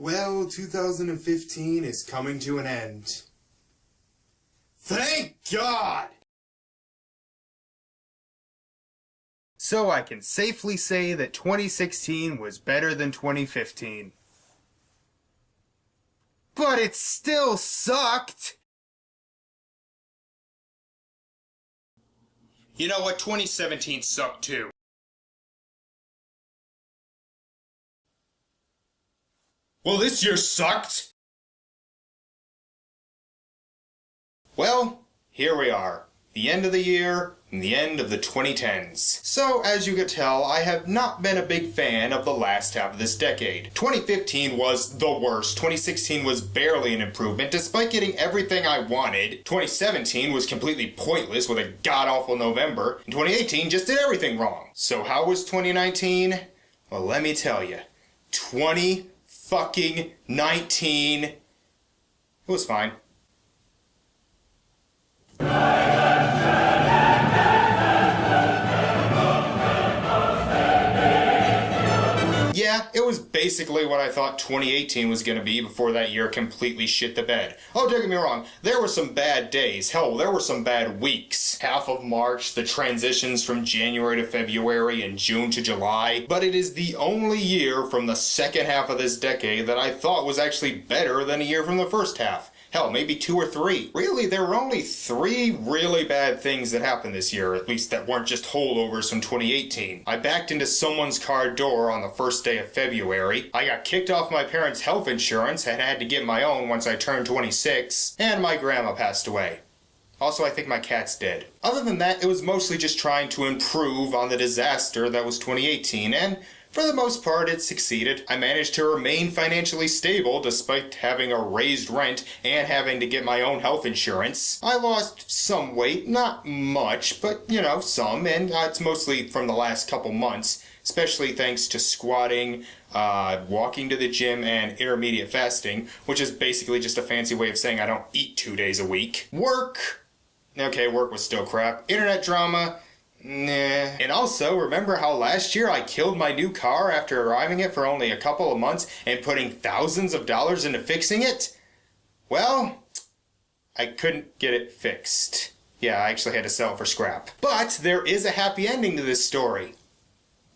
Well, 2015 is coming to an end. Thank God! So I can safely say that 2016 was better than 2015. But it still sucked! You know what? 2017 sucked too. Well, this year sucked! Well, here we are. The end of the year, and the end of the 2010s. So, as you could tell, I have not been a big fan of the last half of this decade. 2015 was the worst. 2016 was barely an improvement, despite getting everything I wanted. 2017 was completely pointless with a god-awful November. And 2018 just did everything wrong. So how was 2019? Well, let me tell you. 2019. It was fine. Yeah, it was basically what I thought 2018 was going to be before that year completely shit the bed. Oh, don't get me wrong, there were some bad days. Hell, there were some bad weeks. Half of March, the transitions from January to February and June to July. But it is the only year from the second half of this decade that I thought was actually better than a year from the first half. Hell, maybe 2 or 3. Really, there were only 3 really bad things that happened this year, at least that weren't just holdovers from 2018. I backed into someone's car door on the first day of February, I got kicked off my parents' health insurance and had to get my own once I turned 26, and my grandma passed away. Also, I think my cat's dead. Other than that, it was mostly just trying to improve on the disaster that was 2018, and for the most part, it succeeded. I managed to remain financially stable despite having a raised rent and having to get my own health insurance. I lost some weight, not much, but you know, some, and it's mostly from the last couple months, especially thanks to squatting, walking to the gym, and intermediate fasting, which is basically just a fancy way of saying I don't eat 2 days a week. Work. Okay, work was still crap. Internet drama. Nah. And also, remember how last year I killed my new car after arriving it for only a couple of months and putting thousands of dollars into fixing it? Well, I couldn't get it fixed. Yeah, I actually had to sell it for scrap. But there is a happy ending to this story.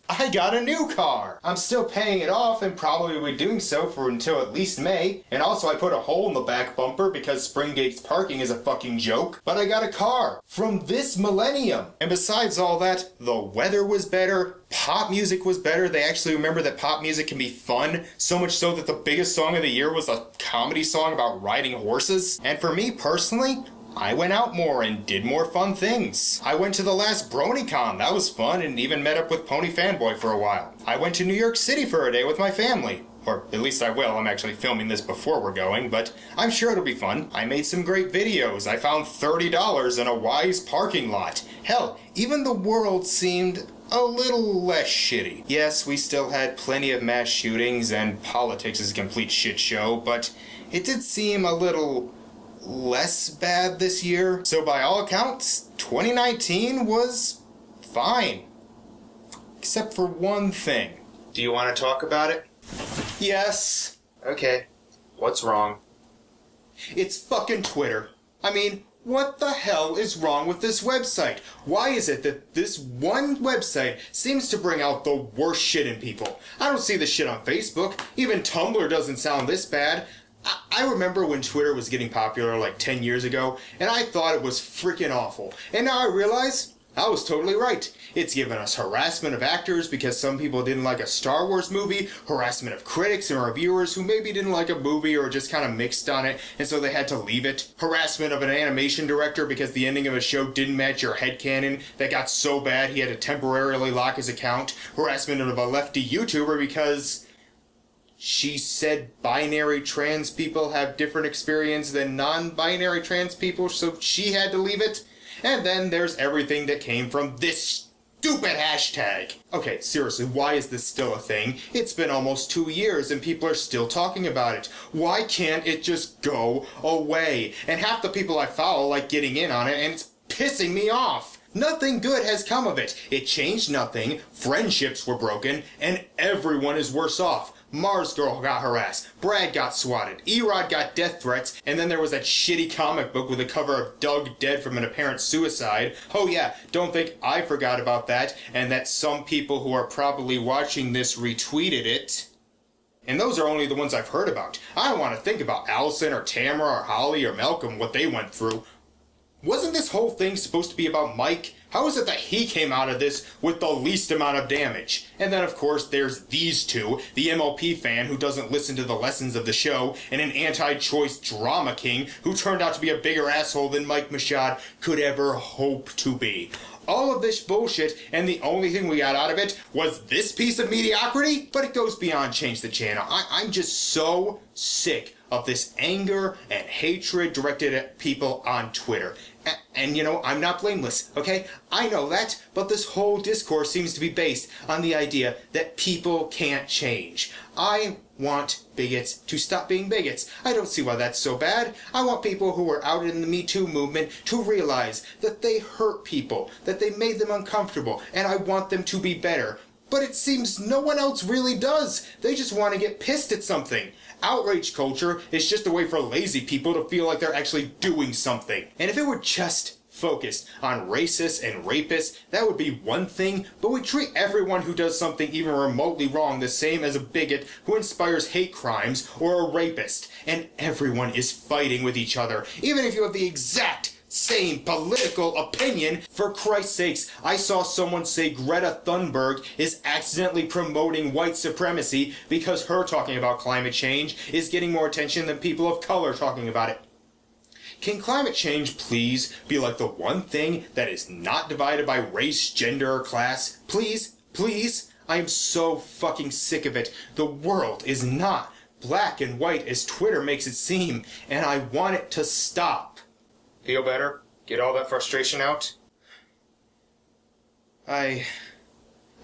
I got a new car! I'm still paying it off and probably will be doing so for until at least May. And also I put a hole in the back bumper because Springgate's parking is a fucking joke. But I got a car from this millennium. And besides all that, the weather was better, pop music was better. They actually remember that pop music can be fun, so much so that the biggest song of the year was a comedy song about riding horses. And for me personally, I went out more and did more fun things. I went to the last BronyCon, that was fun, and even met up with Pony Fanboy for a while. I went to New York City for a day with my family. Or at least I will, I'm actually filming this before we're going, but I'm sure it'll be fun. I made some great videos. I found $30 in a Wise parking lot. Hell, even the world seemed a little less shitty. Yes, we still had plenty of mass shootings and politics is a complete shit show, but it did seem a little less bad this year. So by all accounts, 2019 was fine. Except for one thing. Do you want to talk about it? Yes. Okay. What's wrong? It's fucking Twitter. I mean, what the hell is wrong with this website? Why is it that this one website seems to bring out the worst shit in people? I don't see this shit on Facebook. Even Tumblr doesn't sound this bad. I remember when Twitter was getting popular like 10 years ago, and I thought it was freaking awful. And now I realize I was totally right. It's given us harassment of actors because some people didn't like a Star Wars movie, harassment of critics and reviewers who maybe didn't like a movie or just kind of mixed on it, and so they had to leave it. Harassment of an animation director because the ending of a show didn't match your headcanon that got so bad he had to temporarily lock his account. Harassment of a lefty YouTuber because she said binary trans people have different experience than non-binary trans people, so she had to leave it. And then there's everything that came from this stupid hashtag. Okay, seriously, why is this still a thing? It's been almost 2 years and people are still talking about it. Why can't it just go away? And half the people I follow like getting in on it and it's pissing me off. Nothing good has come of it. It changed nothing, friendships were broken, and everyone is worse off. Mars Girl got harassed, Brad got swatted, Erod got death threats, and then there was that shitty comic book with a cover of Doug dead from an apparent suicide. Oh yeah, don't think I forgot about that, and that some people who are probably watching this retweeted it. And those are only the ones I've heard about. I don't want to think about Allison or Tamara or Holly or Malcolm, what they went through. Wasn't this whole thing supposed to be about Mike? How is it that he came out of this with the least amount of damage? And then, of course, there's these two, the MLP fan who doesn't listen to the lessons of the show, and an anti-choice drama king who turned out to be a bigger asshole than Mike Machad could ever hope to be. All of this bullshit, and the only thing we got out of it was this piece of mediocrity? But it goes beyond Change the Channel. I'm just so sick of this anger and hatred directed at people on Twitter. And you know, I'm not blameless, okay? I know that, but this whole discourse seems to be based on the idea that people can't change. I want bigots to stop being bigots. I don't see why that's so bad. I want people who are out in the Me Too movement to realize that they hurt people, that they made them uncomfortable, and I want them to be better. But it seems no one else really does. They just want to get pissed at something. Outrage culture is just a way for lazy people to feel like they're actually doing something. And if it were just focused on racists and rapists, that would be one thing, but we treat everyone who does something even remotely wrong the same as a bigot who inspires hate crimes or a rapist. And everyone is fighting with each other, even if you have the exact same political opinion. For Christ's sakes, I saw someone say Greta Thunberg is accidentally promoting white supremacy because her talking about climate change is getting more attention than people of color talking about it. Can climate change please be like the one thing that is not divided by race, gender, or class? Please, please? I am so fucking sick of it. The world is not black and white as Twitter makes it seem, and I want it to stop. Feel better? Get all that frustration out? I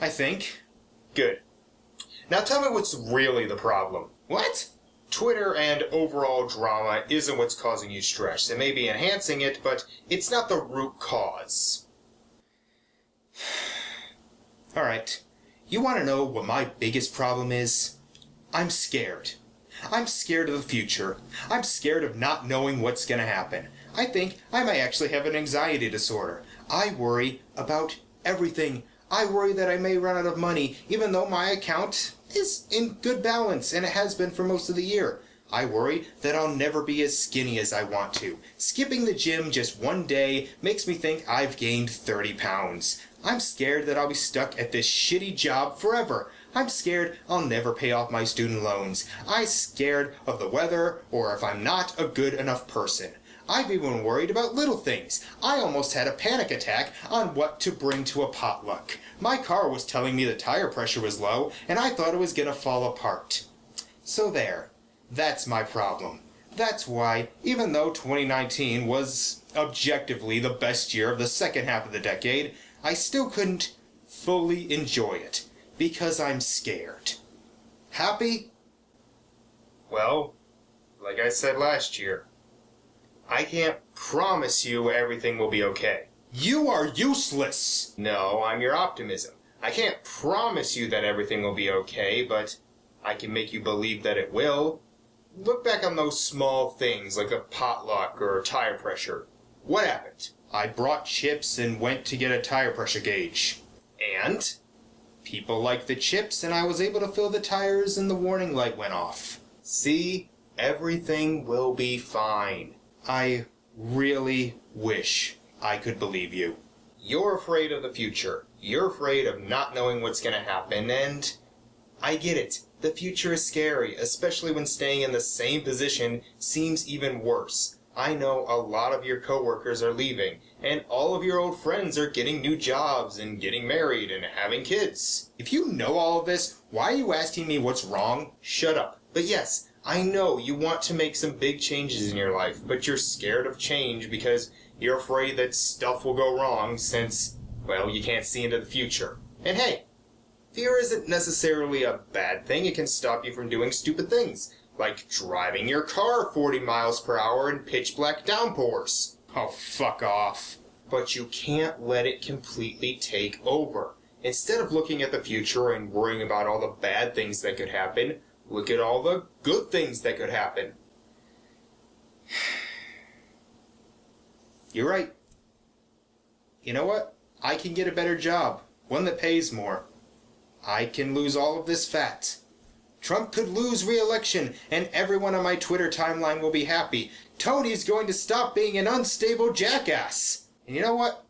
think. Good. Now tell me what's really the problem. What? Twitter and overall drama isn't what's causing you stress. It may be enhancing it, but it's not the root cause. Alright. You want to know what my biggest problem is? I'm scared. I'm scared of the future. I'm scared of not knowing what's going to happen. I think I might actually have an anxiety disorder. I worry about everything. I worry that I may run out of money, even though my account is in good balance, and it has been for most of the year. I worry that I'll never be as skinny as I want to. Skipping the gym just one day makes me think I've gained 30 pounds. I'm scared that I'll be stuck at this shitty job forever. I'm scared I'll never pay off my student loans. I'm scared of the weather, or if I'm not a good enough person. I've even worried about little things. I almost had a panic attack on what to bring to a potluck. My car was telling me the tire pressure was low, and I thought it was gonna fall apart. So there. That's my problem. That's why, even though 2019 was objectively the best year of the second half of the decade, I still couldn't fully enjoy it, because I'm scared. Happy? Well, like I said last year, I can't promise you everything will be okay. You are useless! No, I'm your optimism. I can't promise you that everything will be okay, but I can make you believe that it will. Look back on those small things like a potluck or tire pressure. What happened? I brought chips and went to get a tire pressure gauge. And? People liked the chips and I was able to fill the tires and the warning light went off. See? Everything will be fine. I really wish I could believe you. You're afraid of the future. You're afraid of not knowing what's going to happen, and I get it. The future is scary, especially when staying in the same position seems even worse. I know a lot of your coworkers are leaving, and all of your old friends are getting new jobs and getting married and having kids. If you know all of this, why are you asking me what's wrong? Shut up. But yes, I know you want to make some big changes in your life, but you're scared of change because you're afraid that stuff will go wrong since, well, you can't see into the future. And hey, fear isn't necessarily a bad thing. It can stop you from doing stupid things, like driving your car 40 miles per hour in pitch black downpours. Oh, fuck off. But you can't let it completely take over. Instead of looking at the future and worrying about all the bad things that could happen, Look at all the good things that could happen. You're right. You know what? I can get a better job, one that pays more. I can lose all of this fat. Trump could lose re-election, and everyone on my Twitter timeline will be happy. Tony's going to stop being an unstable jackass. And you know what?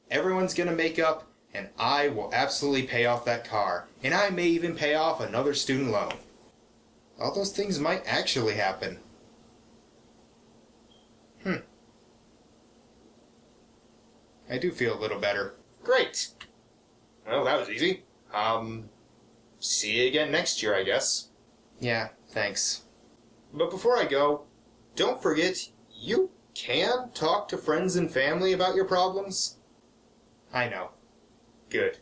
Everyone's going to make up, and I will absolutely pay off that car. And I may even pay off another student loan. All those things might actually happen. I do feel a little better. Great. Well, that was easy. See you again next year, I guess. Yeah, thanks. But before I go, don't forget, you can talk to friends and family about your problems. I know. Good.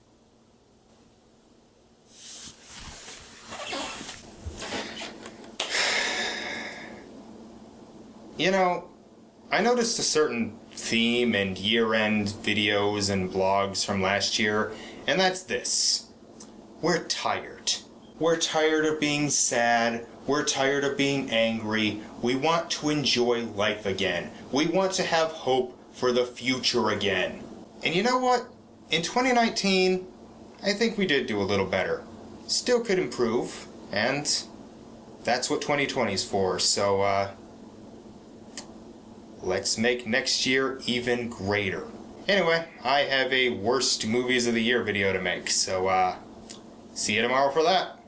You know, I noticed a certain theme in year-end videos and blogs from last year, and that's this. We're tired. We're tired of being sad. We're tired of being angry. We want to enjoy life again. We want to have hope for the future again. And you know what? In 2019, I think we did do a little better. Still could improve, and that's what 2020's for, so, let's make next year even greater. Anyway, I have a worst movies of the year video to make, so, see you tomorrow for that.